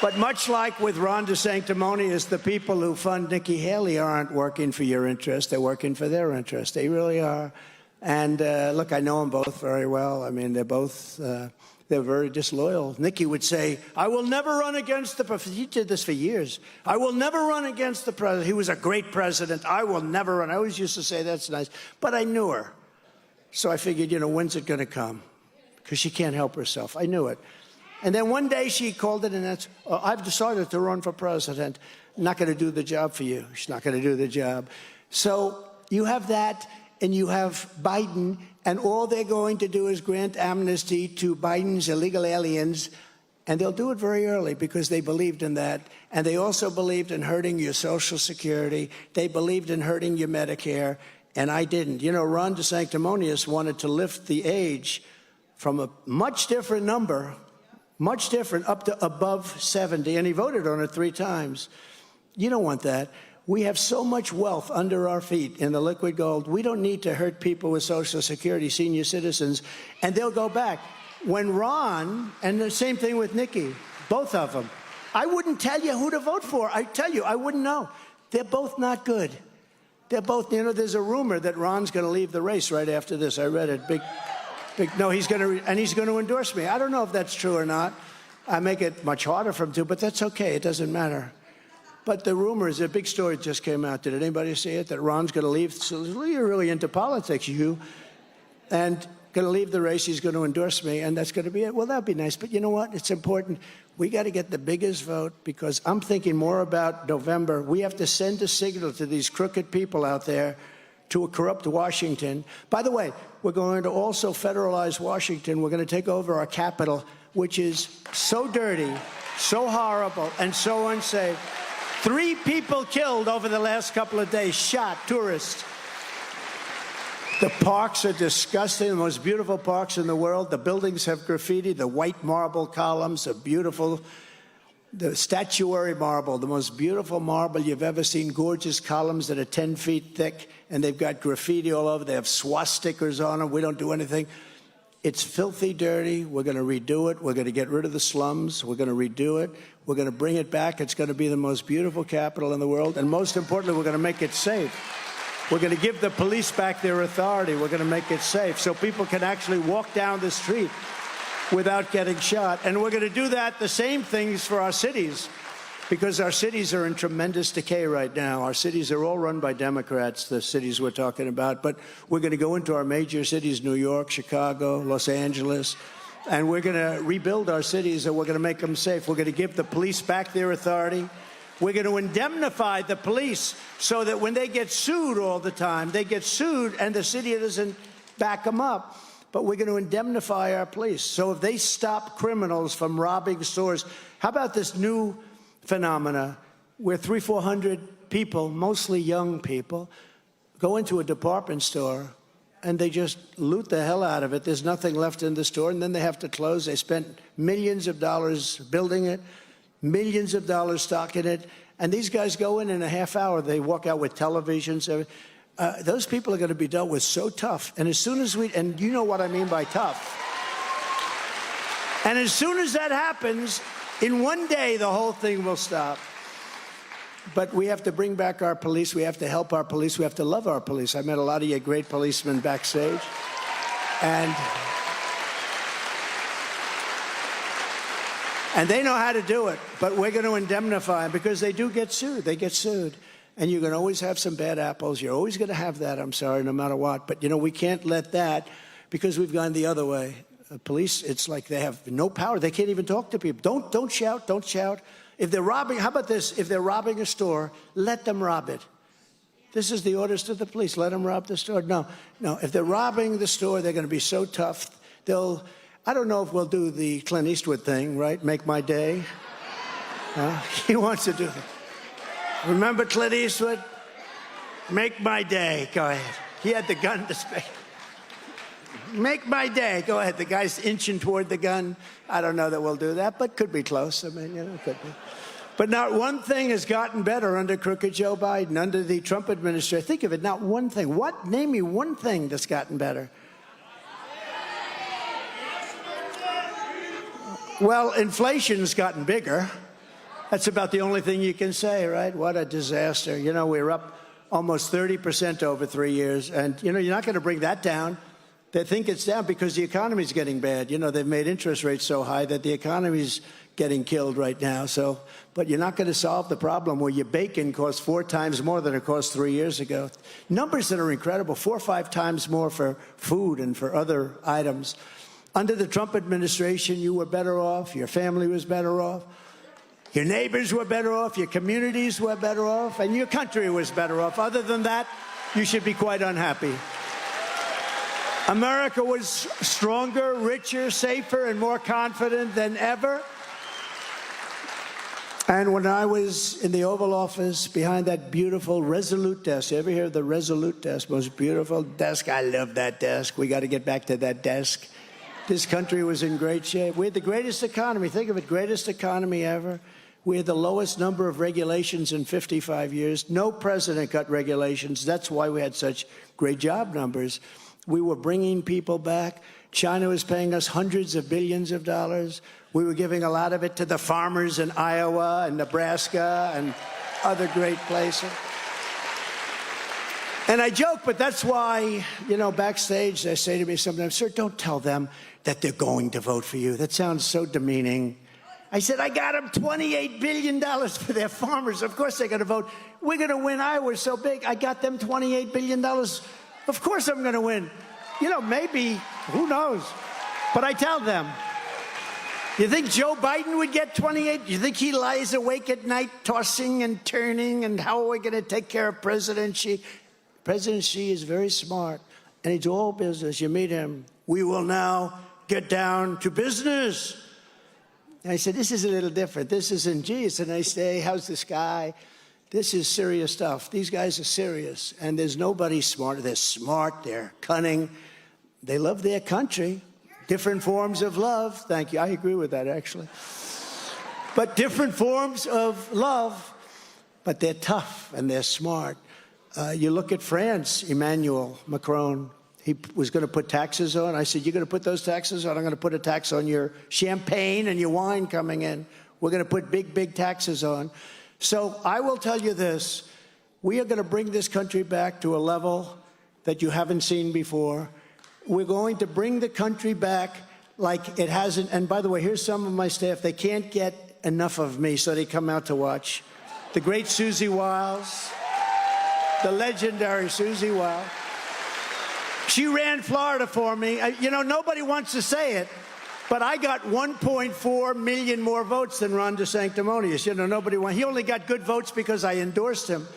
But much like with Ron DeSanctimonious, the people who fund Nikki Haley aren't working for your interest. They're working for their interest. They really are. And look, I know them both very well. I mean, they're very disloyal. Nikki would say, I will never run against the president. He did this for years. I will never run against the president. He was a great president. I will never run. I always used to say, that's nice. But I knew her. So I figured, when's it going to come? Because she can't help herself. I knew it. And then one day she called it, and that's, I've decided to run for president. Not going to do the job for you. She's not going to do the job. So you have that, and you have Biden, and all they're going to do is grant amnesty to Biden's illegal aliens, and they'll do it very early because they believed in that. And they also believed in hurting your Social Security. They believed in hurting your Medicare, and I didn't. Ron DeSanctimonious wanted to lift the age from a much different number, much different, up to above 70, and he voted on it 3 times. You don't want that. We have so much wealth under our feet in the liquid gold. We don't need to hurt people with Social Security, senior citizens, and they'll go back. When Ron, and the same thing with Nikki, both of them, I wouldn't tell you who to vote for. I tell you, I wouldn't know. They're both not good. They're both, there's a rumor that Ron's going to leave the race right after this. I read it. No, he's going to endorse me. I don't know if that's true or not. I make it much harder for him to, but that's okay. It doesn't matter. But the rumor is, a big story just came out. Did anybody see it? That Ron's going to leave. So you're really into politics, and going to leave the race. He's going to endorse me, and that's going to be it. Well, that'd be nice. But you know what? It's important. We got to get the biggest vote, because I'm thinking more about November. We have to send a signal to these crooked people out there, to a corrupt Washington. By the way, we're going to also federalize Washington. We're going to take over our capital, which is so dirty, so horrible, and so unsafe. 3 people killed over the last couple of days, shot, tourists. The parks are disgusting, the most beautiful parks in the world. The buildings have graffiti, the white marble columns are beautiful. The statuary marble, the most beautiful marble you've ever seen, gorgeous columns that are 10 feet thick, and they've got graffiti all over. They have swastikas on them. We don't do anything. It's filthy dirty. We're going to redo it. We're going to get rid of the slums. We're going to redo it. We're going to bring it back. It's going to be the most beautiful capital in the world. And most importantly, we're going to make it safe. We're going to give the police back their authority. We're going to make it safe so people can actually walk down the street without getting shot. And we're going to do that, the same things for our cities, because our cities are in tremendous decay right now. Our cities are all run by Democrats, the cities we're talking about. But we're going to go into our major cities, New York, Chicago, Los Angeles, and we're going to rebuild our cities, and we're going to make them safe. We're going to give the police back their authority. We're going to indemnify the police so that when they get sued all the time, they get sued and the city doesn't back them up. But we're going to indemnify our police. So if they stop criminals from robbing stores, how about this new phenomena where 300-400 people, mostly young people, go into a department store and they just loot the hell out of it. There's nothing left in the store, and then they have to close. They spent millions of dollars building it, millions of dollars stocking it, and these guys go in a half hour. They walk out with televisions. Those people are going to be dealt with so tough. And as soon as and you know what I mean by tough. And as soon as that happens, in one day, the whole thing will stop. But we have to bring back our police. We have to help our police. We have to love our police. I met a lot of you great policemen backstage. And they know how to do it. But we're going to indemnify them because they do get sued. They get sued. And you're going to always have some bad apples. You're always going to have that, I'm sorry, no matter what. But, we can't let that, because we've gone the other way. Police, it's like they have no power. They can't even talk to people. Don't shout, don't shout. If they're robbing, how about this? If they're robbing a store, let them rob it. This is the orders to the police. Let them rob the store. No. If they're robbing the store, they're going to be so tough. I don't know if we'll do the Clint Eastwood thing, right? Make my day. He wants to do that. Remember Clint Eastwood? Make my day. Go ahead. He had the gun to spare. Make my day. Go ahead. The guy's inching toward the gun. I don't know that we'll do that, but could be close. I mean, could be. But not one thing has gotten better under crooked Joe Biden, under the Trump administration. Think of it, not one thing. Name me one thing that's gotten better. Well, inflation's gotten bigger. That's about the only thing you can say, right? What a disaster. You know, we're up almost 30% over 3 years. And, you know, you're not going to bring that down. They think it's down because the economy's getting bad. You know, they've made interest rates so high that the economy's getting killed right now. So, but you're not going to solve the problem where your bacon costs 4 times more than it cost 3 years ago. Numbers that are incredible, 4 or 5 times more for food and for other items. Under the Trump administration, you were better off. Your family was better off. Your neighbors were better off, your communities were better off, and your country was better off. Other than that, you should be quite unhappy. America was stronger, richer, safer, and more confident than ever. And when I was in the Oval Office behind that beautiful Resolute desk, you ever hear of the Resolute desk? Most beautiful desk. I love that desk. We got to get back to that desk. This country was in great shape. We had the greatest economy. Think of it, greatest economy ever. We had the lowest number of regulations in 55 years. No president cut regulations. That's why we had such great job numbers. We were bringing people back. China was paying us hundreds of billions of dollars. We were giving a lot of it to the farmers in Iowa and Nebraska and other great places. And I joke, but that's why, you know, backstage they say to me sometimes, sir, don't tell them that they're going to vote for you. That sounds so demeaning. I said, I got them $28 billion for their farmers. Of course they're going to vote. We're going to win. Iowa's so big. I got them $28 billion. Of course I'm going to win. You know, maybe, who knows? But I tell them, you think Joe Biden would get 28? You think he lies awake at night tossing and turning and how are we going to take care of President Xi? President Xi is very smart and he's all business. You meet him. We will now get down to business. And I said, this is a little different. This isn't, gee, it's a nice day. How's the sky? This is serious stuff. These guys are serious. And there's nobody smarter. They're smart. They're cunning. They love their country. Different forms of love. Thank you. I agree with that, actually. But different forms of love. But they're tough and they're smart. You look at France, Emmanuel Macron. He was going to put taxes on. I said, you're going to put those taxes on? I'm going to put a tax on your champagne and your wine coming in. We're going to put big, big taxes on. So I will tell you this. We are going to bring this country back to a level that you haven't seen before. We're going to bring the country back like it hasn't. And by the way, here's some of my staff. They can't get enough of me, so they come out to watch. The great Susie Wiles, the legendary Susie Wiles. She ran Florida for me. You know, nobody wants to say it, but I got 1.4 million more votes than Ron DeSanctimonious. You know, nobody won. He only got good votes because I endorsed him.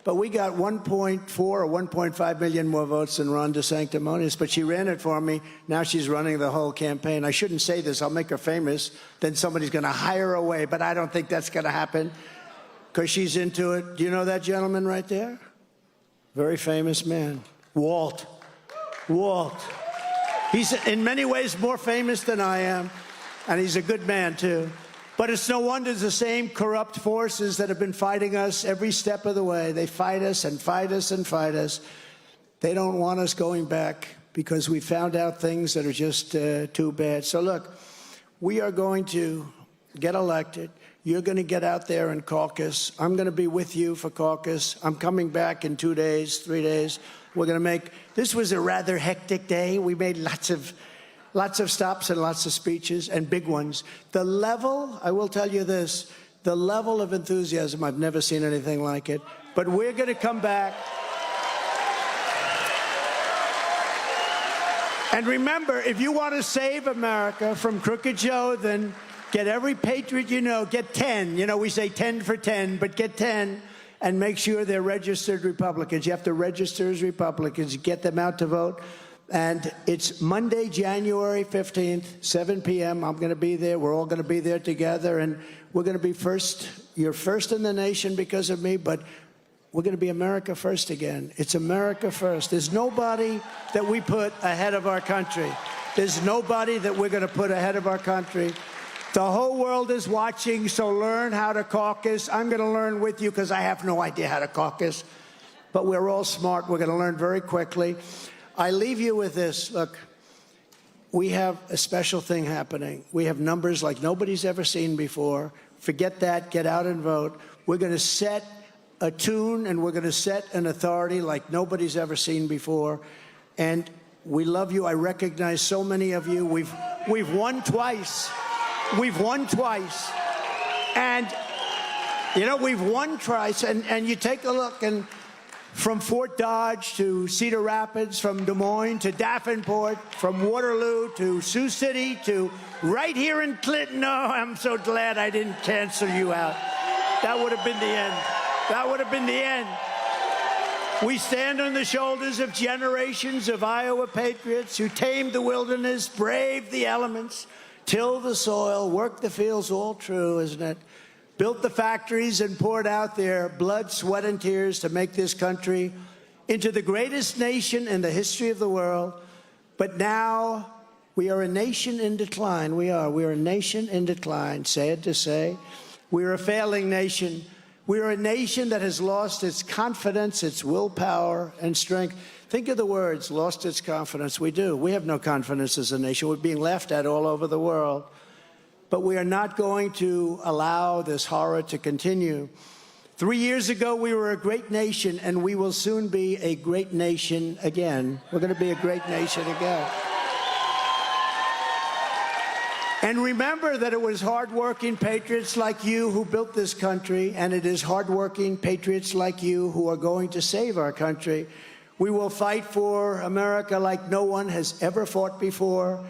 But we got 1.4 or 1.5 million more votes than Ron DeSanctimonious. But she ran it for me. Now she's running the whole campaign. I shouldn't say this. I'll make her famous. Then somebody's going to hire her away. But I don't think that's going to happen because she's into it. Do you know that gentleman right there? Very famous man. Walt. He's in many ways more famous than I am, and he's a good man, too. But it's no wonder the same corrupt forces that have been fighting us every step of the way. They fight us and fight us and fight us. They don't want us going back because we found out things that are just too bad. So, look, we are going to get elected. You're going to get out there and caucus. I'm going to be with you for caucus. I'm coming back in 2 days, 3 days. We're going to make, this was a rather hectic day. We made lots of stops and lots of speeches and big ones. The level, I will tell you this, the level of enthusiasm, I've never seen anything like it. But we're going to come back. And remember, if you want to save America from Crooked Joe, then get every patriot you know, get 10. You know, we say 10 for 10, but get 10 and make sure they're registered Republicans. You have to register as Republicans, get them out to vote. And it's Monday, January 15th, 7 p.m. I'm going to be there. We're all going to be there together. And we're going to be first. You're first in the nation because of me, but we're going to be America first again. It's America first. There's nobody that we put ahead of our country. There's nobody that we're going to put ahead of our country. The whole world is watching, so learn how to caucus. I'm going to learn with you because I have no idea how to caucus. But we're all smart. We're going to learn very quickly. I leave you with this. Look, we have a special thing happening. We have numbers like nobody's ever seen before. Forget that. Get out and vote. We're going to set a tune, and we're going to set an authority like nobody's ever seen before. And we love you. I recognize so many of you. We've won twice. We've won twice. And, you know, we've won twice. And you take a look, and from Fort Dodge to Cedar Rapids, from Des Moines to Davenport, from Waterloo to Sioux City to right here in Clinton. Oh, I'm so glad I didn't cancel you out. That would have been the end. That would have been the end. We stand on the shoulders of generations of Iowa patriots who tamed the wilderness, braved the elements, tilled the soil, worked the fields, all true, isn't it? Built the factories and poured out their blood, sweat, and tears to make this country into the greatest nation in the history of the world. But now we are a nation in decline. We are a nation in decline, sad to say. We are a failing nation. We are a nation that has lost its confidence, its willpower, and strength. Think of the words, lost its confidence. We do. We have no confidence as a nation. We're being laughed at all over the world. But we are not going to allow this horror to continue. 3 years ago, we were a great nation, and we will soon be a great nation again. We're going to be a great nation again. And remember that it was hardworking patriots like you who built this country, and it is hardworking patriots like you who are going to save our country. We will fight for America like no one has ever fought before.